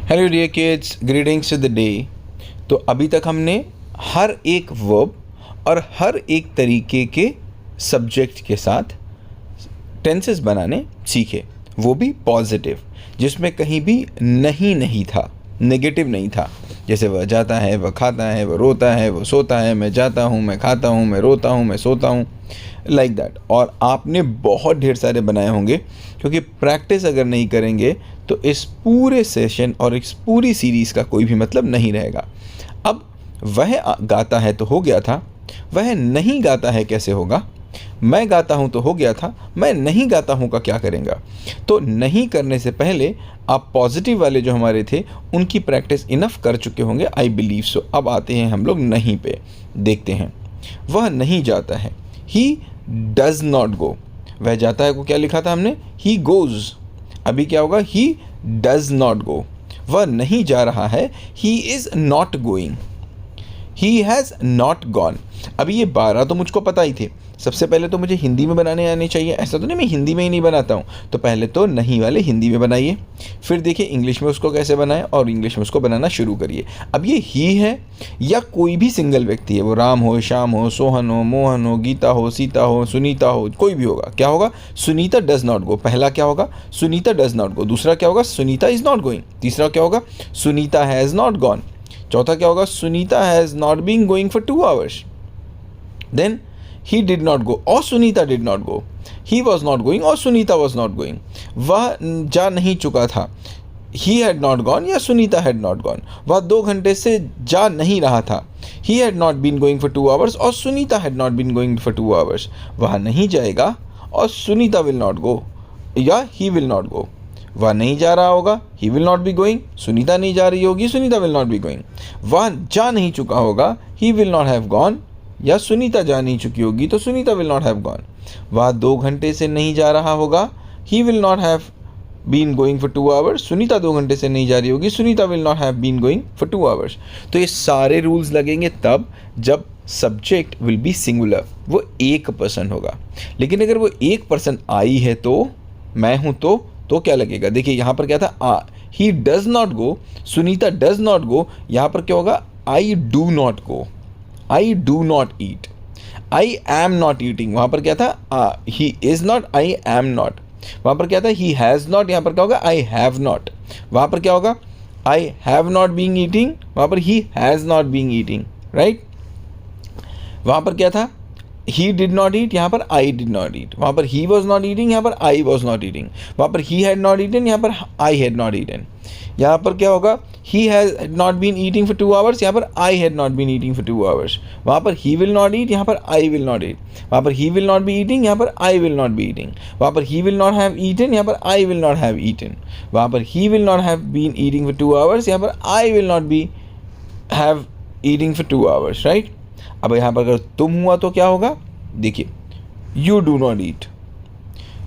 Hello dear kids, greetings to the day. तो अभी तक हमने हर एक वर्ब और हर एक तरीके के सब्जेक्ट के साथ टेंसेस बनाने सीखे, वो भी पॉजिटिव, जिसमें कहीं भी नहीं था, नेगेटिव नहीं था। जैसे वह जाता है, वह खाता है, वह रोता है, वह सोता है, मैं जाता हूँ, मैं खाता हूँ, मैं रोता हूँ, मैं सोता हूँ, लाइक दैट। और आपने बहुत ढेर सारे बनाए होंगे, क्योंकि प्रैक्टिस अगर नहीं करेंगे तो इस पूरे सेशन और इस पूरी सीरीज़ का कोई भी मतलब नहीं रहेगा। अब वह गाता है तो हो गया था, वह नहीं गाता है कैसे होगा? मैं गाता हूँ तो हो गया था, मैं नहीं गाता हूँ का क्या करेंगे? तो नहीं करने से पहले आप पॉजिटिव वाले जो हमारे थे उनकी प्रैक्टिस इनफ कर चुके होंगे, आई बिलीव सो। अब आते हैं हम लोग नहीं पे, देखते हैं। वह नहीं जाता है, ही डज नॉट गो। वह जाता है को क्या लिखा था हमने? He goes. अभी क्या होगा? ही डज नॉट गो। वह नहीं जा रहा है, he is not going. He has not gone. अभी ये 12 तो मुझको पता ही थे। सबसे पहले तो मुझे हिंदी में बनाने आने चाहिए, ऐसा तो नहीं मैं हिंदी में ही नहीं बनाता हूँ। तो पहले तो नहीं वाले हिंदी में बनाइए, फिर देखिए इंग्लिश में उसको कैसे बनाएं और इंग्लिश में उसको बनाना शुरू करिए। अब ये ही है या कोई भी सिंगल व्यक्ति है, वो राम हो, श्याम हो, सोहन हो, मोहन हो, गीता हो, सीता हो, सुनीता हो, कोई भी होगा। क्या होगा? Sunita does not go. पहला क्या होगा? Sunita does not go. दूसरा क्या होगा? Sunita is not going. तीसरा क्या होगा? Sunita has not gone. चौथा क्या होगा? Sunita has not been going for 2 hours। Then he did not go और Sunita did not go, he was not going और Sunita was not going। वह जा नहीं चुका था, he had not gone या Sunita had not gone। वह 2 घंटे से जा नहीं रहा था, he had not been going for 2 hours और Sunita had not been going for 2 hours। वह नहीं जाएगा और Sunita will not go या he will not go। वह नहीं जा रहा होगा, he will not be going। Sunita नहीं जा रही होगी, Sunita will not be going। वह जा नहीं चुका होगा, he will not have gone या सुनीता जा नहीं चुकी होगी तो Sunita will not have gone. वह 2 घंटे से नहीं जा रहा होगा, he will not have been going for 2 hours। Sunita 2 घंटे से नहीं जा रही होगी, Sunita will not have been going for 2 hours। तो ये सारे रूल्स लगेंगे तब जब सब्जेक्ट विल बी सिंगुलर, वो एक पर्सन होगा। लेकिन अगर वो एक पर्सन आई है तो मैं हूँ तो क्या लगेगा? देखिए यहाँ पर क्या था? He does not go, Sunita does not गो। यहाँ पर क्या होगा? I do not go, I do not eat, I am not eating. वहाँ पर क्या था? He is not, I am not. वहाँ पर क्या था? ही हैज़ नॉट। यहाँ पर क्या होगा? आई हैव नॉट। वहाँ पर क्या होगा? आई हैव नॉट बीइंग ईटिंग। वहाँ पर ही has not being eating, right. वहाँ पर क्या था? ही डिड नॉट ईट, यहाँ पर आई डिड नॉट ईट। वहाँ पर ही वॉज नॉट ईटिंग, यहाँ पर आई वॉज नॉट ईटिंग। वहाँ पर ही हैड नॉट ईटन, यहाँ पर आई हैड नॉट ईटन। यहाँ पर क्या होगा? He has not been eating for 2 hours, यहाँ पर I had not been eating for 2 hours। वहाँ पर ही विल नॉट ईट, यहाँ पर आई विल नॉट ईट। वहाँ पर he will not be eating, यहाँ पर I will not be eating. वहाँ पर he will not have eaten, यहाँ पर I will not have eaten. वहाँ पर he will not have been eating for 2 hours, यहाँ पर I will not be have eating for 2 hours, right. अब यहाँ पर अगर तुम हुआ तो क्या होगा? देखिए, you do not eat,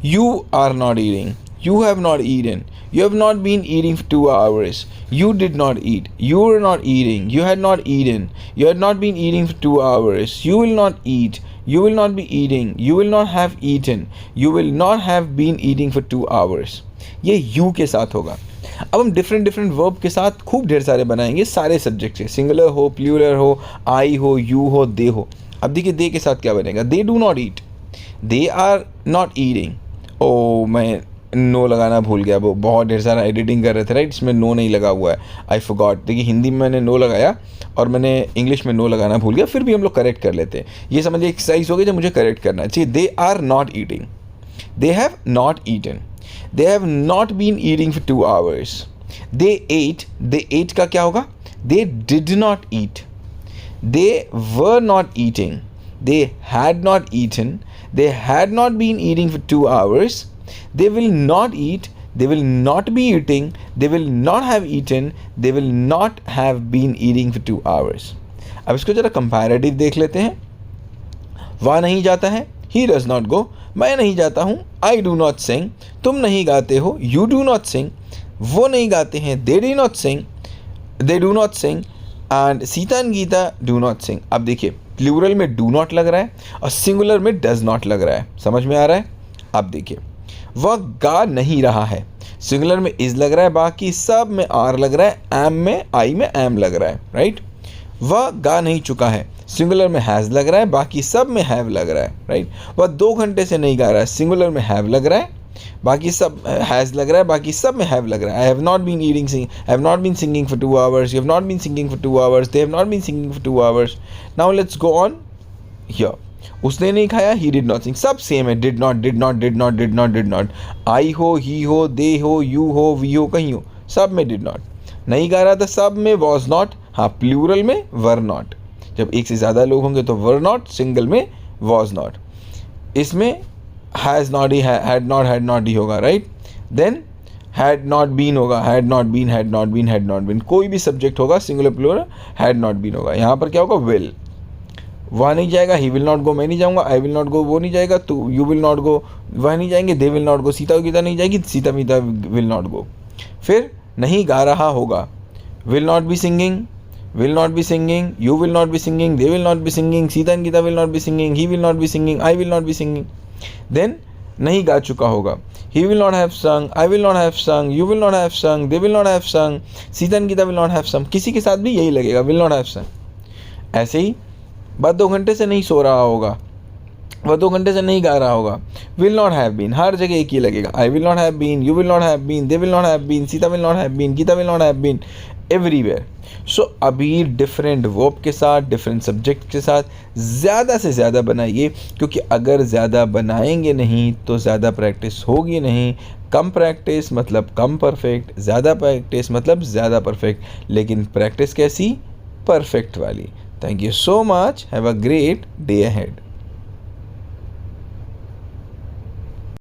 you are not eating, you have not eaten, you have not been eating for 2 hours, you did not eat, you were not eating, you had not eaten, you had not been eating for 2 hours, you will not eat, you will not be eating, you will not have eaten, you will not have been eating for 2 hours। ये you के साथ होगा। अब हम different verb के साथ खूब ढेर सारे बनाएंगे, सारे सब्जेक्ट से, सिंगुलर हो, प्लूरल हो, आई हो, यू हो, दे हो। अब देखिए दे के साथ क्या बनेगा? They do not eat, they are not eating. ओ, मैं नो लगाना भूल गया, वो बहुत ढेर सारा एडिटिंग कर रहे थे, राइट। इसमें नो नहीं लगा हुआ है, आई फॉरगॉट। देखिए हिंदी में मैंने नो लगाया और मैंने इंग्लिश में नो लगाना भूल गया, फिर भी हम लोग करेक्ट कर लेते हैं। ये समझिए एक्सरसाइज हो गई जो मुझे करेक्ट करना चाहिए। They are not eating, they have not eaten, they have not been eating for 2 hours। They ate का क्या होगा? They did not eat, they were not eating, they had not eaten, they had not been eating for 2 hours, they will not eat, they will not be eating, they will not have eaten, they will not have been eating for 2 hours। अब इसको जरा comparative देख लेते हैं। वह नहीं जाता है, he does not go। मैं नहीं जाता हूँ, I do not sing। तुम नहीं गाते हो, you do not sing। वो नहीं गाते हैं, they do not sing, they do not sing। And Sita and Gita do not sing। अब देखिए प्लूरल में do not लग रहा है और सिंगुलर में does not लग रहा है, समझ में आ रहा है? अब देखिए वह गा नहीं रहा है, सिंगुलर में इज लग रहा है, बाकी सब में आर लग रहा है, एम में आई में एम लग रहा है, राइट। वह गा नहीं चुका है, सिंगुलर में हैज़ लग रहा है, बाकी सब में हैव लग रहा है, राइट। वह 2 घंटे से नहीं गा रहा है, सिंगुलर में हैव लग रहा है, बाकी सब हैज़ लग रहा है, बाकी सब में हैव लग रहा है। I have not been eating I have not been singing for 2 hours, you have not been singing for 2 hours, they have not been singing for 2 hours. Now let's go on here. उसने नहीं खाया, he did not सिंग, सब same है, did not did not did not did not did not. I हो, he हो, दे हो, you हो, we हो, कहीं हो, सब में डिड नॉट। नहीं गा रहा था, सब में वॉज नॉट, हाँ प्लूरल में वर नॉट। जब एक से ज़्यादा लोग होंगे तो वर नॉट, सिंगल में वॉज नॉट। इसमें has not he, had not he होगा, right. Then had not been होगा, had not been, had not been, had not been. कोई भी सब्जेक्ट होगा singular plural, had not been होगा। यहाँ पर क्या होगा, विल। वह नहीं जाएगा, ही विल नॉट गो, मैं नहीं जाऊँगा, आई विल नॉट गो, वो नहीं जाएगा, तू यू विल नॉट गो, वह नहीं जाएंगे, they will not go, Sita Gita नहीं जाएगी, Sita Mita will not go. फिर नहीं गा रहा होगा, will not be singing, will not be singing, you will not be singing, they will not be singing, Sita and Geeta will not be singing, he will not be singing, I will not be singing. Then नहीं गा चुका होगा, he will not have sung, I will not have sung, you will not have sung, they will not have sung, Sita and Geeta will not have sung. किसी के साथ भी यही लगेगा, will not have sung. ऐसे ही बाद 2 घंटे से नहीं सो रहा होगा, वह 2 घंटे से नहीं गा रहा होगा, will not have been, हर जगह एक ही लगेगा, I will not have been, you will not have been, they will not have been, Sita will not have been, Geeta will not have been, everywhere. So अभी different verb के साथ, different subject के साथ ज़्यादा से ज़्यादा बनाइए, क्योंकि अगर ज़्यादा बनाएंगे नहीं तो ज़्यादा प्रैक्टिस होगी नहीं। कम प्रैक्टिस मतलब कम परफेक्ट, ज़्यादा प्रैक्टिस मतलब ज़्यादा परफेक्ट, लेकिन प्रैक्टिस कैसी, परफेक्ट वाली। Thank you so much, have a great day ahead.